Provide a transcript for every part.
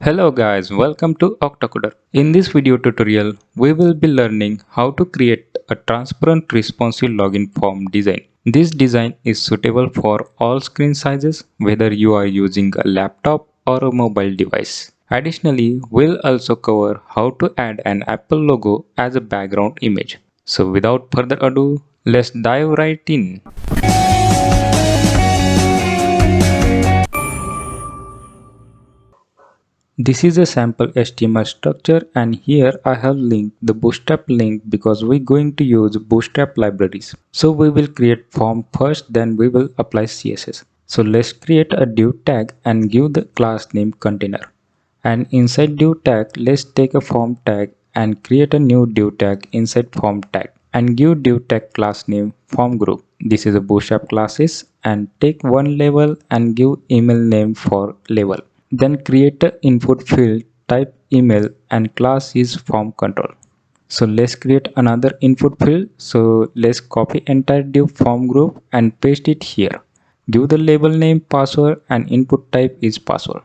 Hello guys, welcome to Octocoder. In this video tutorial, we will be learning how to create a transparent responsive login form design. This design is suitable for all screen sizes, whether you are using a laptop or a mobile device. Additionally, we'll also cover how to add an Apple logo as a background image. So without further ado, let's dive right in. This is a sample HTML structure, and here I have linked the Bootstrap link because we're going to use Bootstrap libraries. So we will create form first, then we will apply CSS. So let's create a div tag and give the class name container. And inside div tag, let's take a form tag and create a new div tag inside form tag and give div tag class name form group. This is a Bootstrap classes, and take one label and give email name for label. Then create a input field, type email, and class is form control. So let's create another input field. So let's copy entire div form group and paste it here. Give the label name password and input type is password.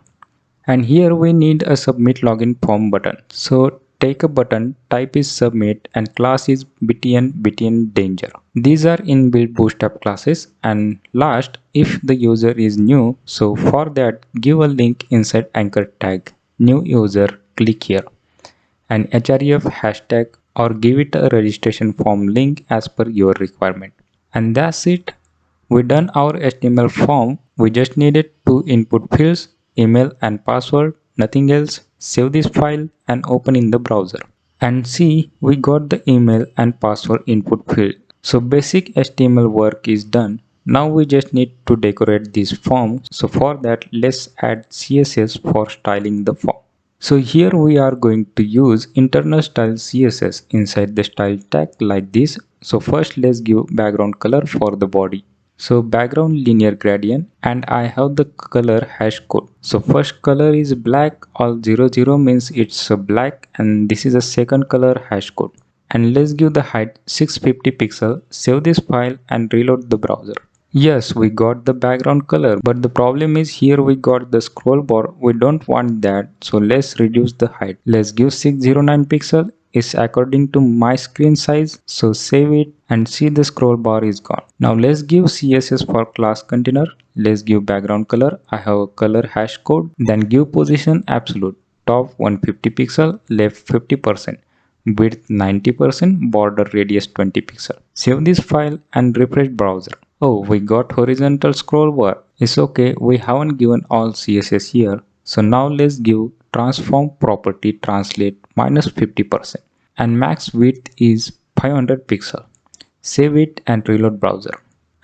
And here we need a submit login form button. So take a button, type is submit, and class is btn danger. These are inbuilt Bootstrap classes. And last, if the user is new, so for that give a link inside anchor tag, new user, click here, and href hashtag, or give it a registration form link as per your requirement. And that's it. We done our HTML form. We just needed two input fields, email and password, nothing else. Save this file and open in the browser. And see, we got the email and password input field. So basic HTML work is done. Now we just need to decorate this form. So for that, let's add CSS for styling the form. So here we are going to use internal style CSS inside the style tag like this. So first let's give background color for the body. So background linear gradient, and I have the color hash code. So first color is black, all 00 means it's a black, and this is a second color hash code. And let's give the height 650 pixel. Save this file and reload the browser. Yes, we got the background color, but the problem is here we got the scroll bar. We don't want that, so let's reduce the height. Let's give 609 pixel. Is according to my screen size, so save it and see the scroll bar is gone. Now let's give CSS for class container. Let's give background color. I have a color hash code. Then give position absolute, top 150 pixel, left 50%, width 90%, border radius 20 pixel. Save this file and refresh browser. Oh, we got horizontal scroll bar. It's okay, we haven't given all CSS here. So now let's give transform property translate -50%, and max width is 500 pixel. Save it and reload browser.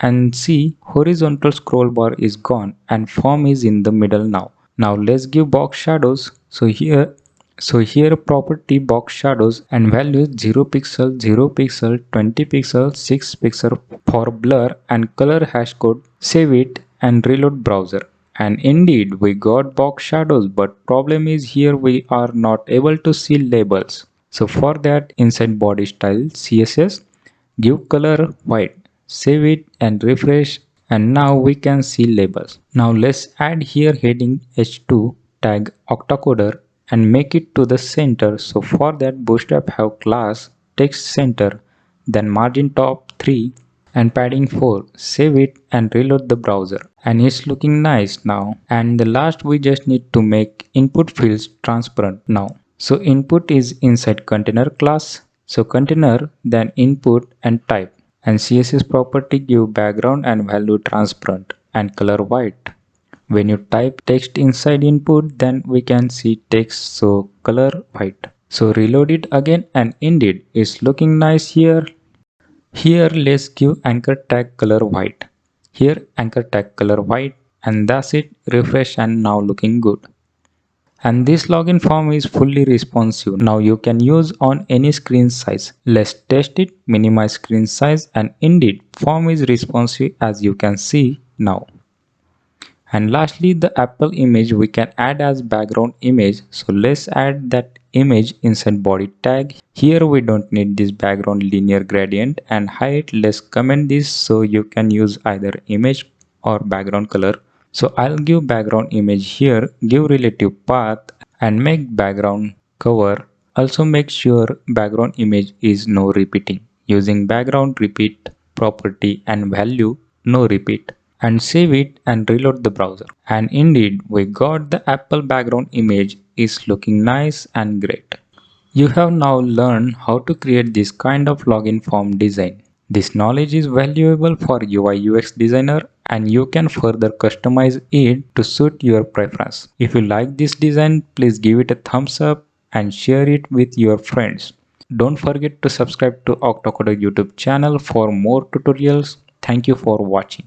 And see, horizontal scroll bar is gone and form is in the middle now. Now let's give box shadows. So here property box shadows and values 0 pixel, 0 pixel, 20 pixel, 6 pixel for blur and color hash code. Save it and reload browser. And indeed we got box shadows, but problem is here we are not able to see labels. So for that, inside body style CSS, give color white, save it and refresh, and now we can see labels. Now let's add here heading h2 tag octocoder and make it to the center. So for that, Bootstrap have class text center, then margin top 3 and padding 4. Save it and reload the browser, and it's looking nice now. And the last, we just need to make input fields transparent now. So input is inside container class. So container, then input and type, and CSS property give background and value transparent and color white. When you type text inside input, then we can see text, so color white. So reload it again, and indeed it's looking nice here. Here let's give anchor tag color white. Here anchor tag color white, and that's it. Refresh and now looking good. And this login form is fully responsive. Now you can use on any screen size. Let's test it, minimize screen size, and indeed form is responsive as you can see now. And lastly, the Apple image we can add as background image. So let's add that image inside body tag. Here we don't need this background linear gradient and height. Let's comment this so you can use either image or background color. So I'll give background image here, give relative path and make background cover. Also make sure background image is no repeating using background repeat property and value no repeat, and save it and reload the browser. And indeed we got the Apple background image is looking nice and great. You have now learned how to create this kind of login form design. This knowledge is valuable for UI UX designer and you can further customize it to suit your preference. If you like this design, please give it a thumbs up and share it with your friends. Don't forget to subscribe to Octocoder YouTube channel for more tutorials. Thank you for watching.